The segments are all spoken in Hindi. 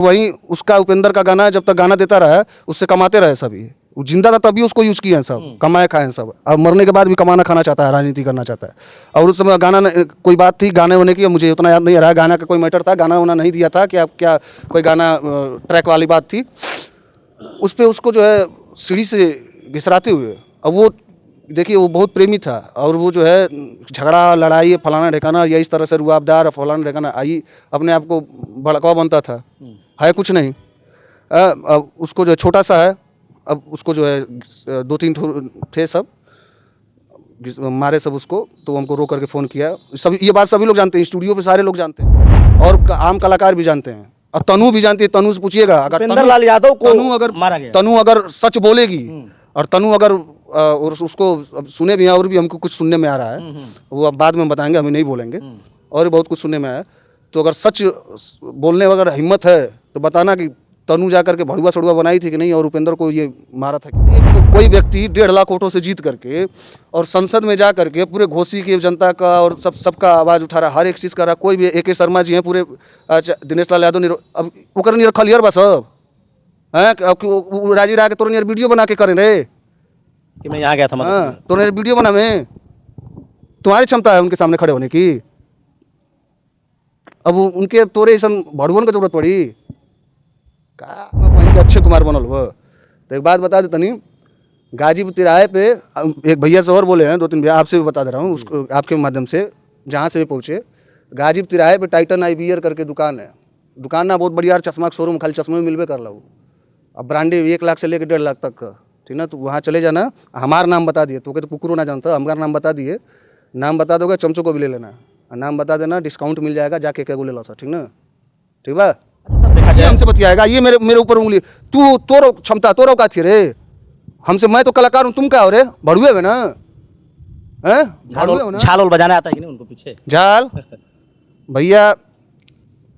वहीं उसका उपेंद्र का गाना जब तक गाना देता रहा उससे कमाते रहे सभी। वो जिंदा था तभी उसको यूज किए हैं सब, कमाए खाए हैं सब। अब मरने के बाद भी कमाना खाना चाहता है, राजनीति करना चाहता है। और उस समय गाना कोई बात थी गाने होने की, मुझे उतना याद नहीं आ रहा है गाना का कोई मैटर था, गाना वाना नहीं दिया था कि आप क्या कोई गाना ट्रैक वाली बात थी। उस पर उसको जो है सीढ़ी से घिसराते हुए, अब वो देखिए वो बहुत प्रेमी था और वो जो है झगड़ा लड़ाई फलाना ढेकाना या इस तरह से रुआबदार फलाना ढेकाना आई अपने आप को भड़काऊ बनता था, है कुछ नहीं। अब उसको जो छोटा सा है, अब उसको जो है 2-3 थे सब मारे सब उसको, तो हमको रो करके फ़ोन किया। सभी ये बात सभी लोग जानते हैं, स्टूडियो पे सारे लोग जानते हैं और आम कलाकार भी जानते हैं और तनु भी जानती है। तनु से पूछिएगा अगर उपेंद्र लाल यादव को मारा गया, तनु अगर सच बोलेगी और तनु अगर और उसको सुने भी हैं और भी हमको कुछ सुनने में आ रहा है, वो अब बाद में बताएंगे, हमें नहीं बोलेंगे, और बहुत कुछ सुनने में आया। तो अगर सच बोलने अगर हिम्मत है तो बताना कि तनु जा करके भड़ुआ सड़ुआ बनाई थी कि नहीं और उपेंद्र को ये मारा था कि कोई व्यक्ति 1.5 लाख वोटों से जीत करके और संसद में जा करके पूरे घोसी की जनता का और सबका आवाज़ उठा रहा, हर एक चीज़ कर रहा। कोई भी AK शर्मा जी हैं पूरे, दिनेश लाल यादव अब ओकर निरखल यार बस अब हैं राजी रहा के तोर नियर वीडियो बना के करें रे कि मैं यहाँ गया था, मतलब तो वीडियो बना में तुम्हारी क्षमता है उनके सामने खड़े होने की। अब उनके तोरे ऐसा भड़ुअन की जरूरत पड़ी का अक्षय कुमार बनल वो। तो एक बात बता दे तनी, गाजीपुर तिराहे पे एक भैया से और बोले हैं, 2-3 भैया आपसे भी बता दे रहा हूँ उसको आपके माध्यम से, जहाँ से भी पहुँचे। गाजीपुर तिराहे पे टाइटन IBR करके दुकान है, दुकान ना बहुत बढ़िया चश्मा का शोरूम, खाली चश्मे में मिलवे कर लो। अब ब्रांडे 1 लाख से लेकर 1.5 लाख तक का, ठीक ना। तो वहाँ चले जाना, हमारा नाम बता दिए तो कुकुरो ना जानता, हमारा नाम बता दिए, नाम बता दोगे चमचों को भी ले लेना, नाम बता देना, डिस्काउंट मिल जाएगा, जाके क्या ले लो सर, ठीक ना, ठीक बा। ये हमसे बतियाएगा, ये मेरे ऊपर उंगली, तू तोरो क्षमता तोरो का थी रे हमसे, मैं तो कलाकार हूँ, तुम क्या हो रे भड़ुए हो ना, हैं झाल बजाना आता है कि नहीं उनको पीछे झाल भैया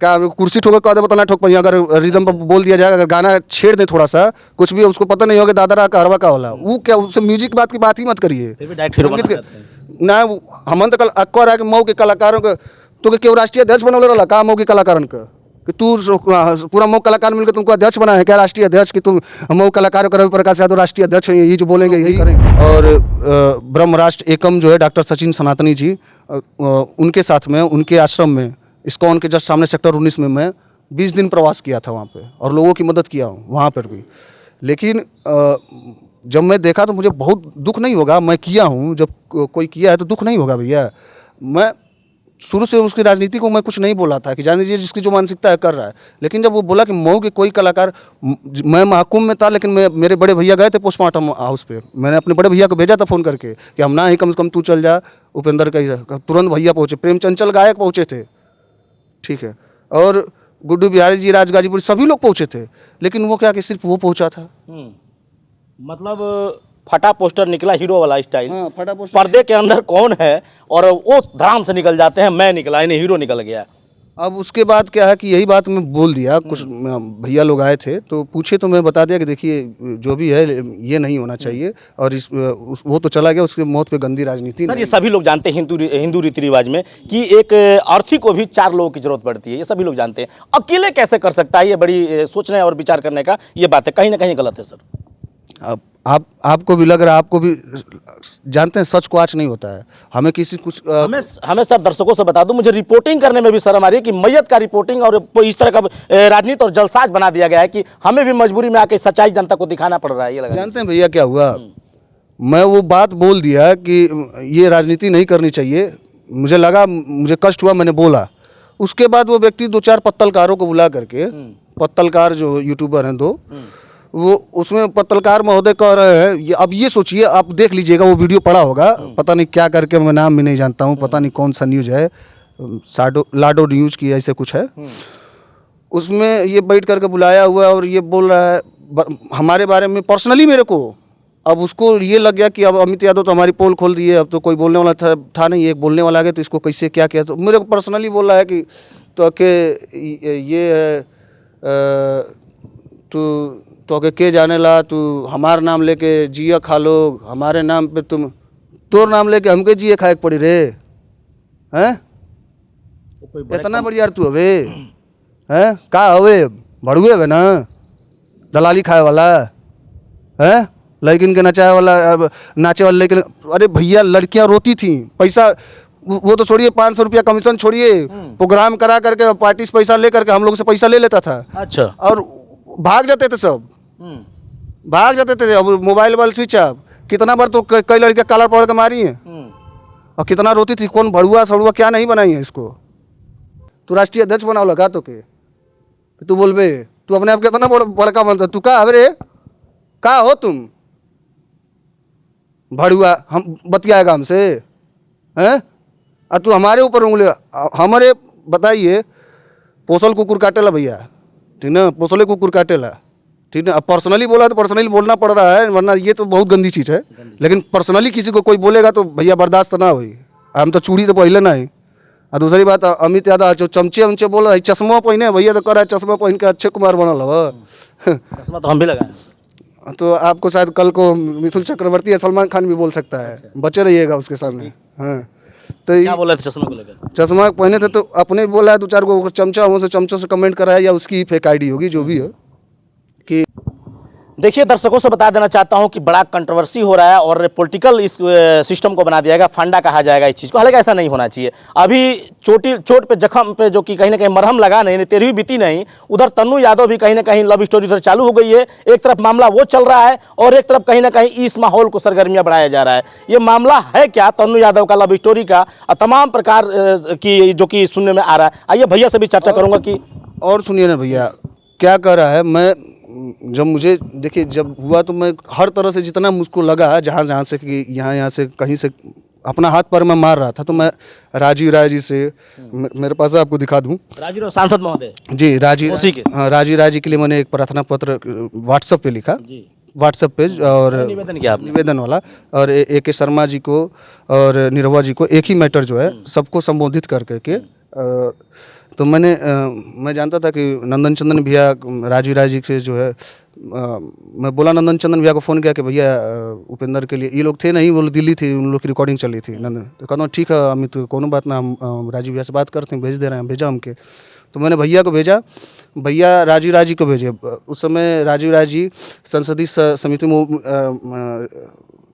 क्या कुर्सी ठोकर कह दे बता ठोक पाइए। अगर रिदम पर बोल दिया जाए, अगर गाना छेड़ दे थोड़ा सा कुछ भी, उसको पता नहीं होगा दादरा का हरवा का होला, वो क्या उससे म्यूजिक बात की बात ही मत करिए ना। हम तो अक्वर है कि मऊ के कलाकारों के तो क्यों राष्ट्रीय अध्यक्ष बनौले रहा का मऊ के कलाकारन का, कि तू पूरा मऊ कलाकार मिलकर तुमको अध्यक्ष बना है क्या, राष्ट्रीय अध्यक्ष, कि तुम मऊ कलाकारों का रवि प्रकाश यादव राष्ट्रीय अध्यक्ष हैं, यही जो बोलेंगे यही करेंगे। और ब्रह्म राष्ट्र एकम जो है डॉक्टर सचिन सनातनी जी, उनके साथ में उनके आश्रम में इस्कॉन के जस्ट सामने सेक्टर 19 में मैं 20 दिन प्रवास किया था वहाँ पे और लोगों की मदद किया हूँ वहाँ पर भी। लेकिन जब मैं देखा तो मुझे बहुत दुख नहीं होगा, मैं किया हूँ, जब कोई किया है तो दुख नहीं होगा भैया। मैं शुरू से उसकी राजनीति को मैं कुछ नहीं बोला था कि जान लीजिए जिसकी जो मानसिकता है कर रहा है, लेकिन जब वो बोला कि मऊ के कोई कलाकार, मैं महाकुंभ में था लेकिन मेरे बड़े भैया गए थे पोस्टमार्टम हाउस पे, मैंने अपने बड़े भैया को भेजा था फ़ोन करके कि हम ना ही कम से कम तू चल जा उपेंद्र का, तुरंत भैया पहुँचे, प्रेम चंचल गायक पहुँचे थे, ठीक है, और गुड्डू बिहारी जी राज गाजीपुर सभी लोग पहुँचे थे, लेकिन वो क्या कि सिर्फ वो पहुँचा था। मतलब फटा पोस्टर निकला हीरो वाला स्टाइल, हाँ, फटा पोस्टर, पर्दे के अंदर कौन है और वो धड़ाम से निकल जाते हैं, मैं निकला इन्हें हीरो निकल गया। अब उसके बाद क्या है कि यही बात मैं बोल दिया, कुछ भैया लोग आए थे तो पूछे तो मैं बता दिया कि देखिए जो भी है ये नहीं होना चाहिए, और वो तो चला गया, उसके मौत पे गंदी राजनीति। सर ये सभी लोग जानते हैं हिंदू रीति रिवाज में कि एक अर्थी को भी 4 लोगों की जरूरत पड़ती है, ये सभी लोग जानते हैं। अकेले कैसे कर सकता है, ये बड़ी सोचने और विचार करने का ये बात है, कहीं ना कहीं गलत है सर। अब आपको भी लग रहा है, आपको भी जानते हैं सच को आज नहीं होता है, हमें किसी कुछ हमें सर दर्शकों से बता दूं, मुझे रिपोर्टिंग करने में भी शर्म आ रही है कि मैयत का रिपोर्टिंग और इस तरह का राजनीति और जलसाज बना दिया गया है कि हमें भी मजबूरी में आके सच्चाई जनता को दिखाना पड़ रहा है। ये लगा जानते हैं भैया क्या हुआ, मैं वो बात बोल दिया कि ये राजनीति नहीं करनी चाहिए, मुझे लगा, मुझे कष्ट हुआ, मैंने बोला। उसके बाद वो व्यक्ति 2-4 पत्तलकारों को बुला करके, पत्तलकार जो यूट्यूबर हैं 2, वो उसमें पत्रकार महोदय कह रहे हैं, अब ये सोचिए, आप देख लीजिएगा वो वीडियो पड़ा होगा, पता नहीं क्या करके, मैं नाम भी नहीं जानता हूँ, पता नहीं कौन सा न्यूज़ है, लाडो न्यूज़ की ऐसे कुछ है, उसमें ये बैठ करके बुलाया हुआ और ये बोल रहा है हमारे बारे में पर्सनली मेरे को। अब उसको ये लग गया कि अब अमित यादव तो हमारी पोल खोल दिए, अब तो कोई बोलने वाला था नहीं, एक बोलने वाला आ गया तो इसको कैसे क्या किया, तो मेरे को पर्सनली बोल रहा है कि तो के ये है तो के जाने ला, तू हमारा नाम लेके जिया खा लो, हमारे नाम पे तुम तोर नाम लेके हमके जिए खाए पड़ी रे, हैं इतना बढ़िया तू हवे, हैं का हवे। भड़ुए है ना, दलाली खाए वाला है, लेकिन के नचाए वाला, नाचे वाला। लेकिन अरे भैया लड़कियां रोती थी, पैसा वो तो छोड़िए, 500 रुपया कमीशन छोड़िए, प्रोग्राम करा करके पार्टी से पैसा ले करके हम लोग से पैसा ले लेता था। अच्छा। और भाग जाते थे सब, भाग जाते थे। अब मोबाइल वाल स्विच ऑफ, कितना बार तो कई लड़कियां काला पकड़ के मारी हैं, और कितना रोती थी। कौन भड़ुआ सड़ुआ क्या नहीं बनाई है इसको। तू राष्ट्रीय अध्यक्ष बनाओ लगा तो के तू बोलबे, तू अपने आप के इतना बड़का बनता, तू का हवे रे, का हो तुम भड़ुआ, हम बतियाएगा हमसे हैं। और तू हमारे ऊपर उंगली, हमारे बताइए, पोसल कुकुर काटेला भैया, ठीक ना, पोसले कुकुर काटेला, ठीक ना। अब पर्सनली बोला तो पर्सनली बोलना पड़ रहा है, वरना ये तो बहुत गंदी चीज़ है। लेकिन पर्सनली किसी को कोई बोलेगा तो भैया बर्दाश्त ना हुई। हम तो चूड़ी तो पहले ना ही। और दूसरी बात, अमित यादव जो चमचे उमचे बोल रहा है, चश्मा पहने भैया तो कर रहा है, चश्मा पहन के अक्षय कुमार बनल हव। चश्मा तो हम भी लगाए। तो आपको शायद कल को मिथुन चक्रवर्ती या सलमान खान भी बोल सकता है, बचे रहिएगा उसके सामने। हाँ, तो क्या बोल रहे थे चश्मा को लेकर? चश्मा पहने थे तो अपने बोला है, 2-4 को चमचा हो से चमचों से कमेंट करा है, या उसकी फेक आईडी होगी जो भी है कि। देखिए, दर्शकों से बता देना चाहता हूं कि बड़ा कंट्रोवर्सी हो रहा है और पॉलिटिकल इस सिस्टम को बना दिया जाएगा, फंडा कहा जाएगा इस चीज़ को। हालांकि ऐसा नहीं होना चाहिए। अभी चोट पे जख्म पे जो कि कहीं ना कहीं मरहम लगा नहीं, तेरहवीं बीती नहीं, उधर तन्नू यादव भी कहीं ना कहीं लव स्टोरी उधर चालू हो गई है। एक तरफ मामला वो चल रहा है और एक तरफ कहीं ना कहीं इस माहौल को सरगर्मियाँ बढ़ाया जा रहा है। ये मामला है क्या तन्नू यादव का, लव स्टोरी का, तमाम प्रकार की जो कि सुनने में आ रहा है। आइए भैया से भी चर्चा करूँगा कि। और सुनिए ना भैया क्या कर रहा है। मैं जब मुझे देखिए जब हुआ तो मैं हर तरह से जितना मुझको लगा, जहाँ से कि यहाँ से कहीं से अपना हाथ पर मैं मार रहा था, तो मैं राजीव राय जी से, मेरे पास आपको दिखा दूं, राजीव सांसद महोदय जी, राजीव, हाँ, राजीव राय जी के लिए मैंने एक प्रार्थना पत्र व्हाट्सएप पे लिखा, व्हाट्सएप पेज, और निवेदन किया आपने? निवेदन वाला। और AK शर्मा जी को और निरहुआ जी को एक ही मैटर जो है सबको संबोधित कर करके, तो मैं जानता था कि नंदन चंदन भैया, राजीव राय जी से जो है, मैं बोला नंदन चंदन भैया को फ़ोन किया कि भैया उपेंद्र के लिए, ये लोग थे नहीं, वो लोग दिल्ली थी, उन लोग की रिकॉर्डिंग चली थी। नंदन तो कहना ठीक है अमित, कोनो बात ना, हम राजीव भैया से बात करते हैं, भेज दे रहे हैं, भेजा हमके। तो मैंने भैया को भेजा, भैया राजीव राय जी को भेजे। उस समय राजीव राय जी संसदीय समिति में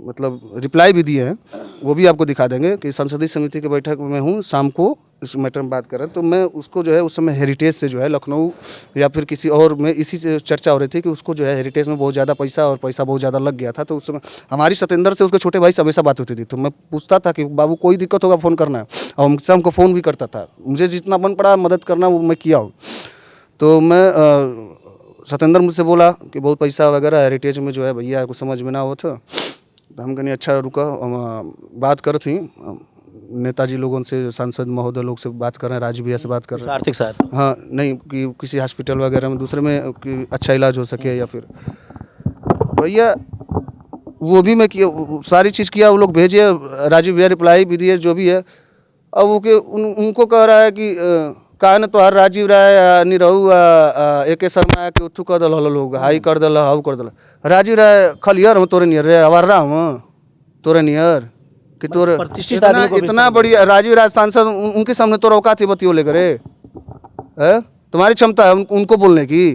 मतलब रिप्लाई भी दिए हैं, वो भी आपको दिखा देंगे कि संसदीय समिति की बैठक में हूँ, शाम को इस मैटर में बात कर रहे हैं। तो मैं उसको जो है उस समय हेरिटेज से जो है लखनऊ या फिर किसी और में इसी से चर्चा हो रही थी कि उसको जो है हेरिटेज में बहुत ज़्यादा पैसा और पैसा बहुत ज़्यादा लग गया था। तो उस समय हमारी सतेंद्र से उसके छोटे भाई से हमेशा बात होती थी, तो मैं पूछता था कि बाबू कोई दिक्कत होगा फ़ोन करना है, और हमसे हमको फ़ोन भी करता था। मुझे जितना बन पड़ा मदद करना वो मैं किया हूँ। तो मैं सतेंद्र मुझसे बोला कि बहुत पैसा वगैरह हेरिटेज में जो है भैया कुछ समझ में ना हो था। तो हम कहने अच्छा रुका, बात कर थी नेताजी लोगों से, सांसद महोदय लोग से बात कर रहे हैं, राजीव भैया से बात कर रहे हैं, आर्थिक सहायता, हाँ नहीं कि किसी हॉस्पिटल वगैरह में दूसरे में कि अच्छा इलाज हो सके, या फिर भैया वो भी मैं किया, सारी चीज़ किया, वो लोग भेजे, राजीव भैया रिप्लाई भी दिए, जो भी है। अब वो के उनको कह रहा है कि का न तो हर राजीव राय निरहू AK शर्मा के उथू कर दल लोग, हाई कर दल, हाउ कर दल। राजीव राय खलियर हम तोरे नियर रे, अवार्रा हम तोरे नियर कि तोरे इतना बड़ी राजीव राय सांसद, उनके सामने तो औकात थी बतियो लेकर है, तुम्हारी क्षमता है उनको बोलने की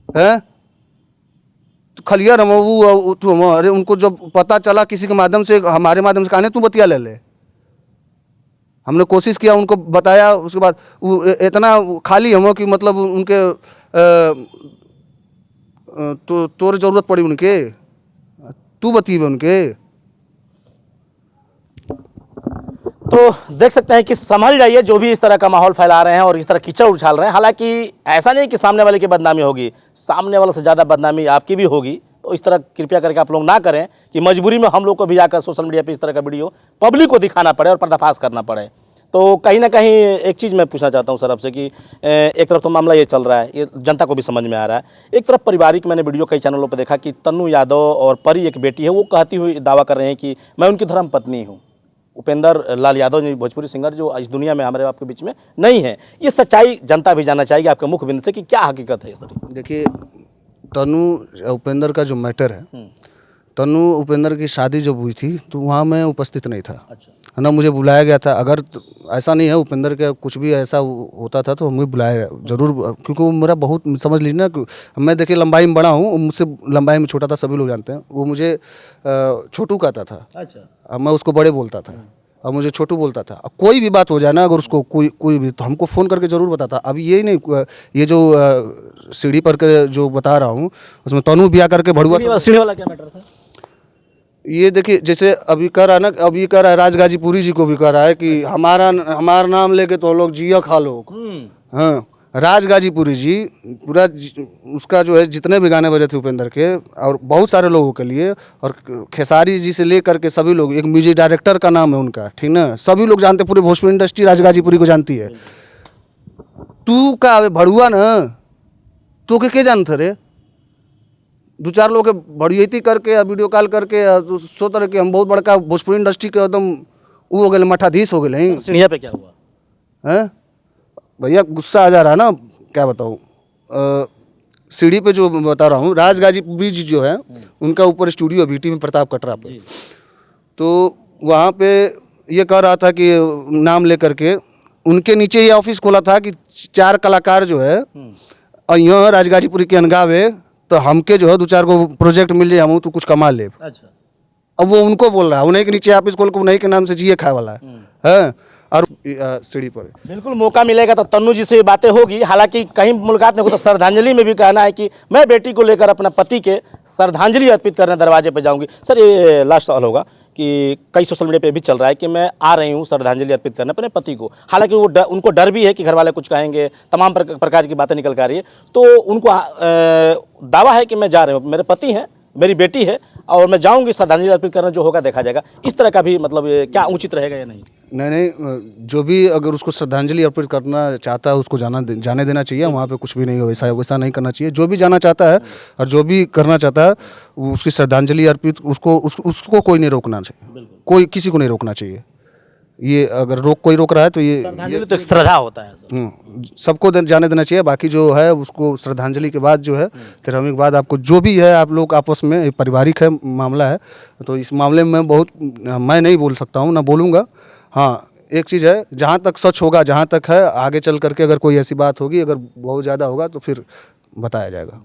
है। तो खलियर हम वो, अरे उनको जब पता चला किसी के माध्यम से, हमारे माध्यम से, कहने तू बतिया ले ले, हमने कोशिश किया, उनको बताया, उसके बाद वो इतना खाली हम कि मतलब उनके तो तोर जरूरत पड़ी उनके, तू बतीबे उनके। तो देख सकते हैं कि संभल जाइए जो भी इस तरह का माहौल फैला रहे हैं और इस तरह कीचड़ उछाल रहे हैं। हालांकि ऐसा नहीं कि सामने वाले की बदनामी होगी, सामने वाले से ज़्यादा बदनामी आपकी भी होगी। तो इस तरह कृपया करके आप लोग ना करें कि मजबूरी में हम लोग को भी जाकर सोशल मीडिया पे इस तरह का वीडियो पब्लिक को दिखाना पड़े और पर्दाफाश करना पड़े। तो कहीं ना कहीं एक चीज़ मैं पूछना चाहता हूं सर आपसे कि एक तरफ तो मामला ये चल रहा है, ये जनता को भी समझ में आ रहा है, एक तरफ पारिवारिक, मैंने वीडियो कई चैनलों पर देखा कि तन्नू यादव और परी एक बेटी है, वो कहती हुई दावा कर रहे हैं कि मैं उनकी धर्म पत्नी हूँ। उपेंद्र लाल यादव जी भोजपुरी सिंगर जो इस दुनिया में हमारे आपके बीच में नहीं है, ये सच्चाई जनता भी जानना चाहेगी आपके मुखबिंद से कि क्या हकीकत है सर। देखिए तन्नू उपेंद्र का जो मैटर है, तन्नू उपेंद्र की शादी जब हुई थी तो वहाँ मैं उपस्थित नहीं था। अच्छा। है ना, मुझे बुलाया गया था। अगर ऐसा नहीं है उपेंद्र का कुछ भी ऐसा होता था तो हमें बुलाया जरूर, क्योंकि वो मेरा बहुत, समझ लीजिए ना कि मैं देखिए लंबाई में बड़ा हूँ, मुझसे लंबाई में छोटा था, सभी लोग जानते हैं। वो मुझे छोटू कहता था, अच्छा। मैं उसको बड़े बोलता था, अब मुझे छोटू बोलता था। अब कोई भी बात हो जाए ना, अगर उसको कोई भी, तो हमको फ़ोन करके ज़रूर बताता। अब ये नहीं, ये जो सीढ़ी पर के जो बता रहा हूँ उसमें तनु ब्याह करके भड़ुआ, सीढ़ी वाला क्या मैटर था? ये देखिए जैसे अभी कह रहा है ना, अभी कह रहा है राजगाजीपुरी जी को भी कह रहा है कि हमारा नाम लेके तो लोग जिया खा लो। हाँ, राजगाजीपुरी जी पूरा उसका जो है जितने भी गाने बजे थे उपेंद्र के, और बहुत सारे लोगों के लिए, और खेसारी जी से लेकर के सभी लोग, एक म्यूजिक डायरेक्टर का नाम है उनका, ठीक ना, सभी लोग जानते, पूरे भोजपुरी इंडस्ट्री राजगाजीपुरी को जानती है। तू का भड़ुआ ना, तू के जानते रे, दो चार लोग के बढ़ियती करके वीडियो कॉल करके सो तरह के हम बहुत बड़का भोजपुरी इंडस्ट्री के एकदम वो हो गए, मठाधीश हो गए। सीढ़िया पे क्या हुआ? हैं भैया, गुस्सा आ जा रहा है ना, क्या बताऊँ। सीढ़ी पे जो बता रहा हूँ, राजगाजीपुरी जी जो है उनका ऊपर स्टूडियो बीटी में प्रताप कटरा पे, तो वहाँ पे ये कह रहा था कि नाम लेकर के उनके नीचे ये ऑफिस खोला था कि 4 कलाकार जो है और यहाँ राजगाजीपुरी के अनगावे, तो हमके जो है 2-4 को प्रोजेक्ट मिल जाए, हम तो कुछ कमा ले। अच्छा। अब वो उनको बोल रहा है, उन्हीं के नीचे ऑफिस खोल के उन्हीं के नाम से जिए खाए वाला है। और सीढ़ी पर बिल्कुल मौका मिलेगा तो तन्नू जी से ये बातें होगी। हालांकि कहीं मुलाकात नहीं हो, तो श्रद्धांजलि में भी कहना है कि मैं बेटी को लेकर अपने पति के श्रद्धांजलि अर्पित करने दरवाजे पे जाऊंगी। सर, ये लास्ट सवाल होगा कि कई सोशल मीडिया पे भी चल रहा है कि मैं आ रही हूँ श्रद्धांजलि अर्पित करने अपने पति को। हालांकि वो उनको डर भी है कि घर वाले कुछ कहेंगे, तमाम प्रकार की बातें निकल कर आ रही है, तो उनको दावा है कि मैं जा रही हूँ, मेरे पति हैं, मेरी बेटी है, और मैं जाऊंगी श्रद्धांजलि अर्पित करना, जो होगा देखा जाएगा। इस तरह का भी मतलब क्या उचित रहेगा या नहीं? नहीं, जो भी अगर उसको श्रद्धांजलि अर्पित करना चाहता है उसको जाने देना चाहिए। वहाँ पे कुछ भी नहीं हो, वैसा नहीं करना चाहिए। जो भी जाना चाहता है और जो भी करना चाहता है उसकी श्रद्धांजलि अर्पित, उसको कोई नहीं रोकना चाहिए, कोई किसी को नहीं रोकना चाहिए। ये अगर कोई रोक रहा है तो ये तो एक श्रद्धा होता है। सबको जाने देना चाहिए। बाकी जो है उसको श्रद्धांजलि के बाद जो है 13वीं के बाद आपको जो भी है, आप लोग आपस में, एक पारिवारिक है मामला है, तो इस मामले में मैं नहीं बोल सकता हूँ, ना बोलूँगा। हाँ, एक चीज़ है, जहाँ तक सच होगा, जहाँ तक है, आगे चल करके अगर कोई ऐसी बात होगी, अगर बहुत ज़्यादा होगा तो फिर बताया जाएगा।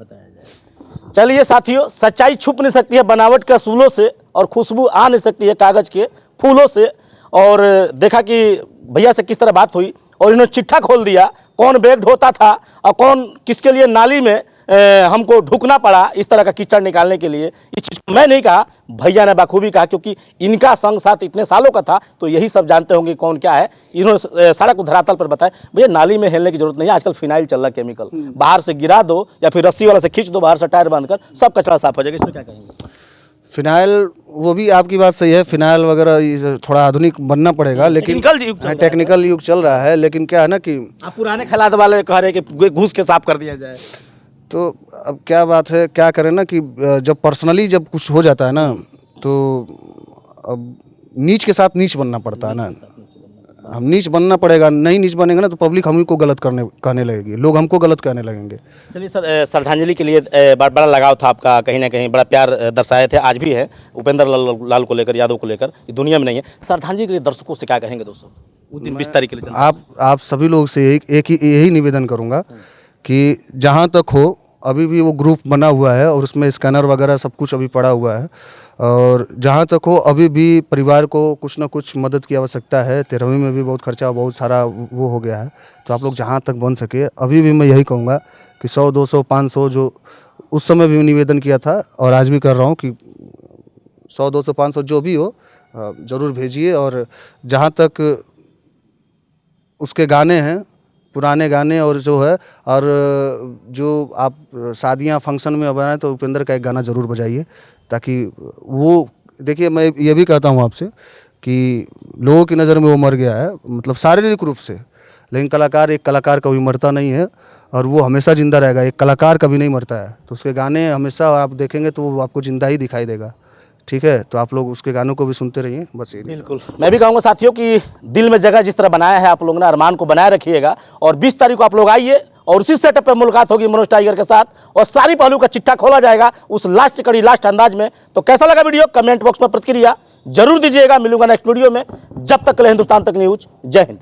चलिए साथियों, सच्चाई छुप नहीं सकती है बनावट के असूलों से, और खुशबू आ नहीं सकती है कागज़ के फूलों से। और देखा कि भैया से किस तरह बात हुई, और इन्होंने चिट्ठा खोल दिया कौन बैग ढोता था और कौन किसके लिए नाली में हमको ढुकना पड़ा इस तरह का कीचड़ निकालने के लिए। इस चीज़ को मैं नहीं कहा, भैया ने बाखूबी कहा, क्योंकि इनका संग साथ इतने सालों का था, तो यही सब जानते होंगे कौन क्या है। इन्होंने सारा कुछ धरातल पर बताया। भैया, नाली में हेलने की जरूरत नहीं है, आजकल फिनाइल चल रहा है केमिकल, बाहर से गिरा दो या फिर रस्सी वाला से खींच दो, बाहर से टायर बांधकर सब कचरा साफ हो जाएगा। इसमें क्या कहेंगे? फिनाइल, वो भी आपकी बात सही है, फिनाइल वगैरह थोड़ा आधुनिक बनना पड़ेगा, लेकिन टेक्निकल युग चल रहा है। लेकिन क्या है ना कि आप पुराने खिलाद वाले कह रहे हैं कि घूस के साफ कर दिया जाए, तो अब क्या बात है, क्या करें ना कि जब पर्सनली जब कुछ हो जाता है ना, तो अब नीच के साथ नीच बनना पड़ता है ना। हम नीच बनना पड़ेगा, नहीं नीच बनेगा ना तो पब्लिक हम ही को गलत कहने लगेगी, लोग हमको गलत कहने लगेंगे। चलिए सर, श्रद्धांजलि के लिए बड़ा लगाव था आपका, कहीं ना कहीं बड़ा प्यार दर्शाए थे, आज भी है उपेंद्र लाल को लेकर, यादव को लेकर, ये दुनिया में नहीं है। श्रद्धांजलि के लिए दर्शकों से क्या कहेंगे दोस्तों, उस दिन 20 तारीख के लिए? आप सभी लोग से यही निवेदन करूँगा कि जहाँ तक हो, अभी भी वो ग्रुप बना हुआ है और उसमें स्कैनर वगैरह सब कुछ अभी पड़ा हुआ है, और जहाँ तक हो अभी भी परिवार को कुछ ना कुछ मदद की आवश्यकता है। 13वीं में भी बहुत खर्चा, बहुत सारा वो हो गया है, तो आप लोग जहाँ तक बन सके, अभी भी मैं यही कहूँगा कि 100, 200, 500 जो उस समय भी निवेदन किया था और आज भी कर रहा हूँ कि 100, 200, 500 जो भी हो ज़रूर भेजिए। और जहाँ तक उसके गाने हैं, पुराने गाने, और जो है, और जो आप शादियाँ फंक्शन में बनाए तो उपेंद्र का एक गाना ज़रूर बजाइए, ताकि वो देखिए, मैं ये भी कहता हूँ आपसे कि लोगों की नज़र में वो मर गया है, मतलब शारीरिक रूप से, लेकिन एक कलाकार कभी मरता नहीं है और वो हमेशा ज़िंदा रहेगा। एक कलाकार कभी नहीं मरता है, तो उसके गाने हमेशा आप देखेंगे तो वो आपको ज़िंदा ही दिखाई देगा। ठीक है, तो आप लोग उसके गानों को भी सुनते रहिए, बस ये। बिल्कुल, मैं भी कहूँगा साथियों कि दिल में जगह जिस तरह बनाया है आप लोगों ने, अरमान को बनाए रखिएगा, और 20 तारीख को आप लोग आइए और उसी सेटअप पर मुलाकात होगी मनोज टाइगर के साथ, और सारी पहलू का चिट्ठा खोला जाएगा उस लास्ट कड़ी, लास्ट अंदाज में। तो कैसा लगा वीडियो, कमेंट बॉक्स में प्रतिक्रिया जरूर दीजिएगा। मिलूंगा नेक्स्ट वीडियो में। जब तक के लिए हिंदुस्तान तक न्यूज। जय हिंद।